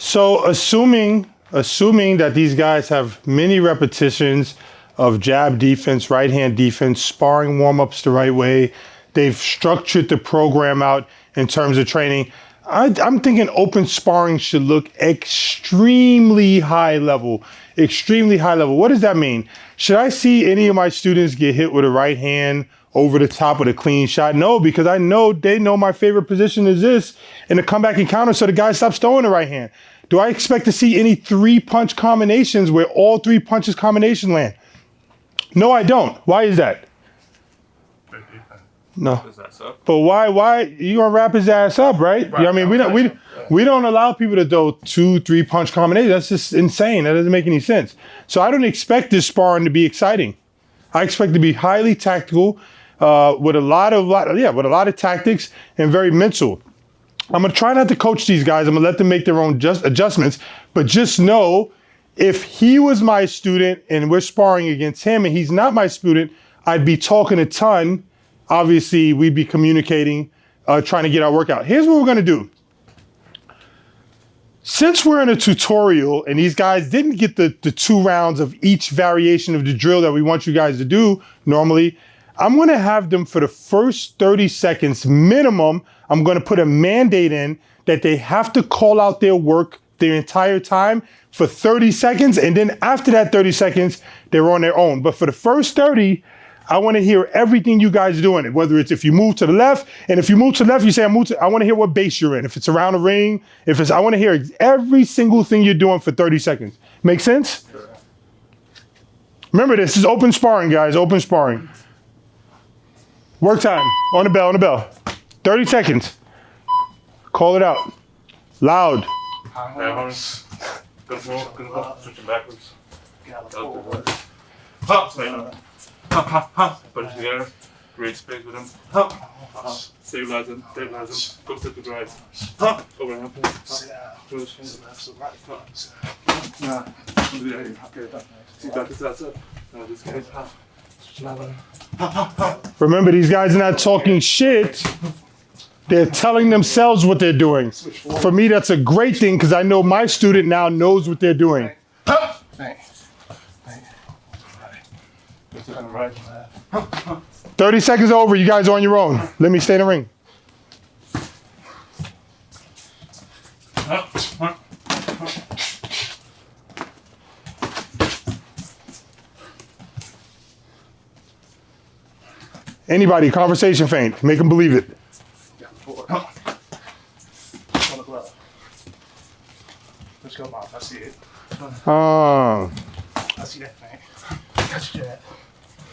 So assuming that these guys have many repetitions of jab defense, right hand defense, sparring warm-ups the right way, they've structured the program out in terms of training, I'm thinking open sparring should look extremely high level, extremely high level. What does that mean? Should I see any of my students get hit with a right hand over the top with a clean shot? No, because I know they know my favorite position is this in the comeback and counter, so the guy stops throwing the right hand. Do I expect to see any 3-punch combinations where all 3 punches combination land? No, I don't. Why is that? No. But why you gonna wrap his ass up, right? You know what I mean, we don't allow people to throw 2-3 punch combinations. That's just insane. That doesn't make any sense. So I don't expect this sparring to be exciting. I expect it to be highly tactical, with a lot of tactics and very mental. I'm gonna try not to coach these guys. I'm gonna let them make their own adjustments, but just know if he was my student and we're sparring against him and he's not my student, I'd be talking a ton. Obviously, we'd be communicating, trying to get our workout. Here's what we're gonna do. Since we're in a tutorial and these guys didn't get the 2 rounds of each variation of the drill that we want you guys to do normally, I'm gonna have them for the first 30 seconds minimum, I'm gonna put a mandate in that they have to call out their work their entire time for 30 seconds. And then after that 30 seconds, they're on their own. But for the first 30, I want to hear everything you guys are doing. Whether it's if you move to the left, and if you move to the left, you say, I want to hear what base you're in. If it's around the ring, I want to hear every single thing you're doing for 30 seconds. Make sense? Sure. Remember, this is open sparring, guys, open sparring. Work time, on the bell. 30 seconds. Call it out. Loud. Good move, switching backwards. Punch together, create space with him. Stabilize him, go to the right. Overhand. Through his fingers. Remember, these guys are not talking shit. They're telling themselves what they're doing. For me, that's a great thing because I know my student now knows what they're doing. 30 seconds over, you guys are on your own. Let me stay in the ring. Anybody, conversation feint. Make them believe it. Let's go, Mom. I see it. Oh. I see that feint. That's a jab.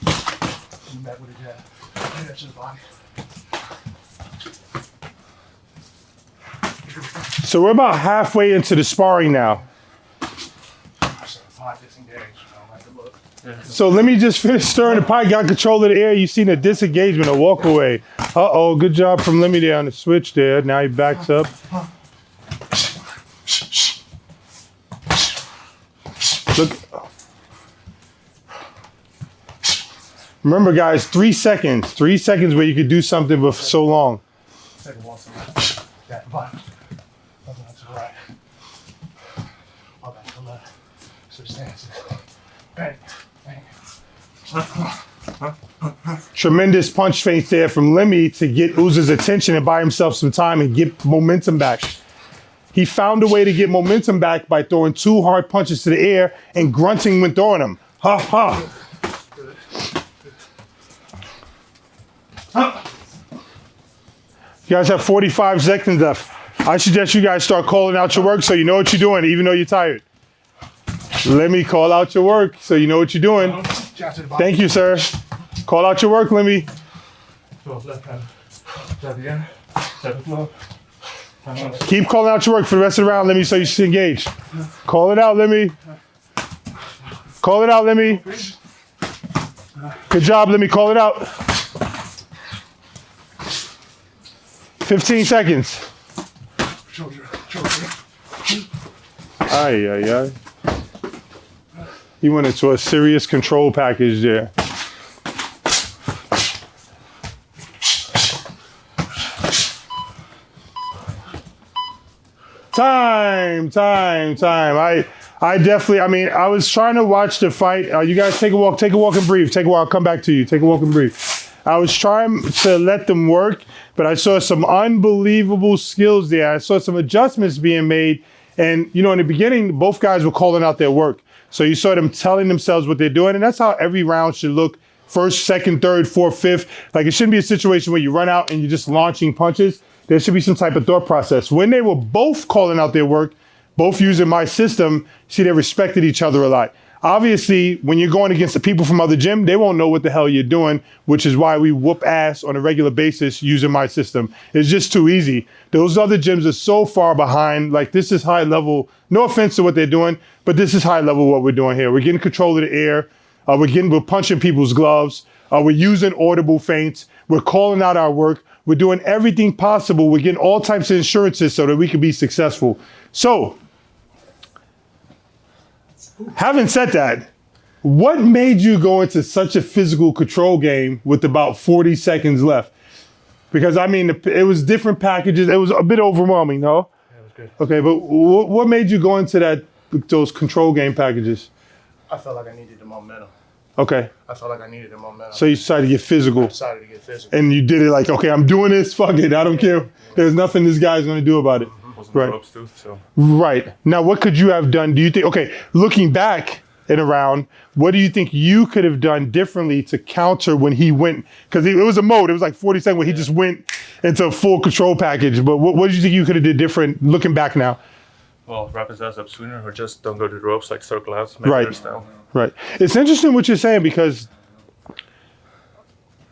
Come back with a jab. Bring that to the body. So we're about halfway into the sparring now. So let me just finish stirring the pot. Got control of the air. You seen a disengagement, a walk away. Uh-oh, good job from Lemmy there on the switch there. Now he backs up. Look. Remember, guys, 3 seconds. 3 seconds where you could do something for so long. Second one, that button. To the right. All back to the left. Switch stances. Bang. Tremendous punch feints there from Lemmy to get Uz's attention and buy himself some time and get momentum back. He found a way to get momentum back by throwing 2 hard punches to the air and grunting when throwing them. Ha ha. You guys have 45 seconds left. I suggest you guys start calling out your work so you know what you're doing, even though you're tired. Let me call out your work so you know what you're doing. Thank you, sir. Call out your work, Lemmy. Keep calling out your work for the rest of the round, Lemmy, so you should engage. Call it out, Lemmy. Call it out, Lemmy. Good job, Lemmy. Call it out. 15 seconds. Ay, ay, ay. He went into a serious control package there. Time. I definitely, I mean, I was trying to watch the fight. You guys take a walk and breathe. Take a walk, come back to you. Take a walk and breathe. I was trying to let them work, but I saw some unbelievable skills there. I saw some adjustments being made. And, you know, in the beginning, both guys were calling out their work. So you saw them telling themselves what they're doing. And that's how every round should look. First, second, third, fourth, fifth. Like, it shouldn't be a situation where you run out and you're just launching punches. There should be some type of thought process. When they were both calling out their work, both using my system, see, they respected each other a lot. Obviously, when you're going against the people from other gym, they won't know what the hell you're doing, which is why we whoop ass on a regular basis using my system. It's just too easy. Those other gyms are so far behind. Like, this is high level. No offense to what they're doing, but this is high level what we're doing here. We're getting control of the air. We're punching people's gloves. We're using audible feints. We're calling out our work. We're doing everything possible. We're getting all types of insurances so that we can be successful. So, having said that, what made you go into such a physical control game with about 40 seconds left? Because, I mean, it was different packages. It was a bit overwhelming, no? Yeah, it was good. Okay, but what made you go into those control game packages? I felt like I needed the momentum. Okay. I felt like I needed the momentum. So you decided to get physical. I decided to get physical. And you did it like, okay, I'm doing this, fuck it, I don't care. There's nothing this guy's gonna do about it. Was on Right. the ropes too, so. Right. Now, what could you have done? Do you think, okay, looking back in a round, what do you think you could have done differently to counter when he went? Because it was a mode, it was like 40 seconds where he just went into a full control package. But what do you think you could have did different looking back now? Well, wrap his ass up sooner, or just don't go to the ropes, like circle out, maybe Right. their style. Right. It's interesting what you're saying, because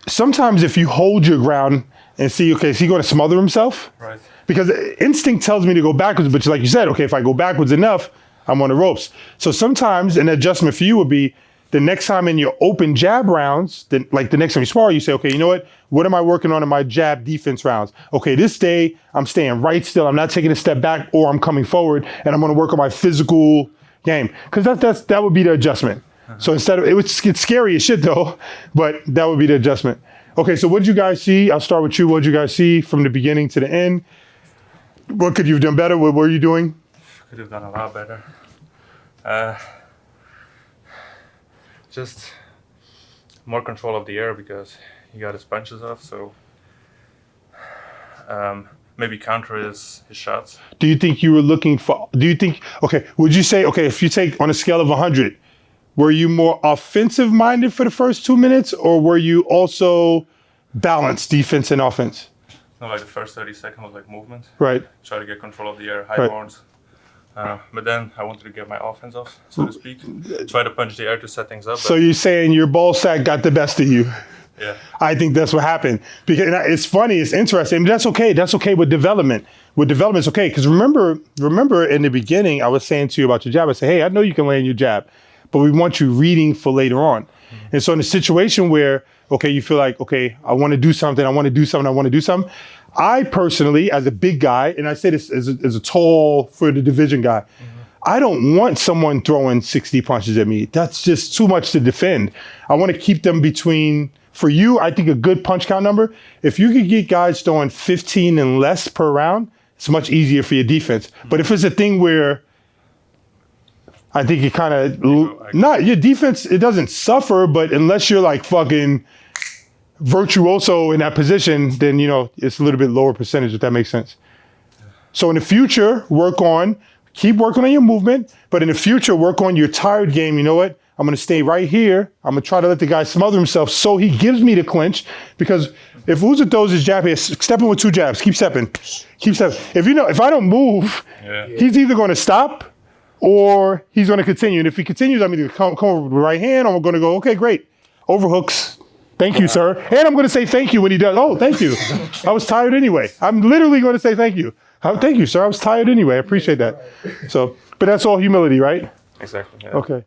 sometimes if you hold your ground and see, okay, is he going to smother himself? Right. Because instinct tells me to go backwards, but like you said, okay, if I go backwards enough, I'm on the ropes. So sometimes an adjustment for you would be the next time in your open jab rounds, then like the next time you spar, you say, okay, you know what am I working on in my jab defense rounds? Okay, this day I'm staying right still. I'm not taking a step back, or I'm coming forward, and I'm going to work on my physical game. Because that would be the adjustment. So instead of, it's scary as shit though, but that would be the adjustment. Okay, so what did you guys see? I'll start with you. What did you guys see from the beginning to the end? What could you have done better? What were you doing? Could have done a lot better. Just more control of the air, because he got his punches off, so maybe counter his shots. Do you think you were looking for, okay, would you say, okay, if you take on a scale of 100, were you more offensive minded for the first 2 minutes, or were you also balanced defense and offense? No, like the first 30 seconds was like movement. Right. Try to get control of the air, high Right. horns. But then I wanted to get my offense off, so to speak. Try to punch the air to set things up. So you're saying your ball sack got the best of you? Yeah. I think that's what happened. Because it's funny, it's interesting. But that's okay. That's okay with development. With development, it's okay. Because remember in the beginning, I was saying to you about your jab. I said, hey, I know you can land your jab, but we want you reading for later on. Mm-hmm. And so in a situation where, okay, you feel like, okay, I want to do something. I personally, as a big guy, and I say this as a tall for the division guy, I don't want someone throwing 60 punches at me. That's just too much to defend. I want to keep them between, for you, I think a good punch count number, if you could get guys throwing 15 and less per round, it's much easier for your defense. But if it's a thing where I think it kind of, not your defense, it doesn't suffer, but unless you're like fucking virtuoso in that position, then, you know, it's a little bit lower percentage, if that makes sense. So in the future, keep working on your movement, but in the future, work on your tired game. You know what? I'm going to stay right here. I'm going to try to let the guy smother himself so he gives me the clinch, because if Uzi throws his jab here, step in with 2 jabs, keep stepping. If I don't move, he's either going to stop or he's going to continue. And if he continues, I'm either come over with the right hand, or I'm going to go, okay, great. Overhooks. Thank you, sir. And I'm going to say thank you when he does. Oh, thank you. I was tired anyway. I'm literally going to say thank you. Thank you, sir. I was tired anyway. I appreciate that. So, but that's all humility, right? Exactly. Yeah. Okay.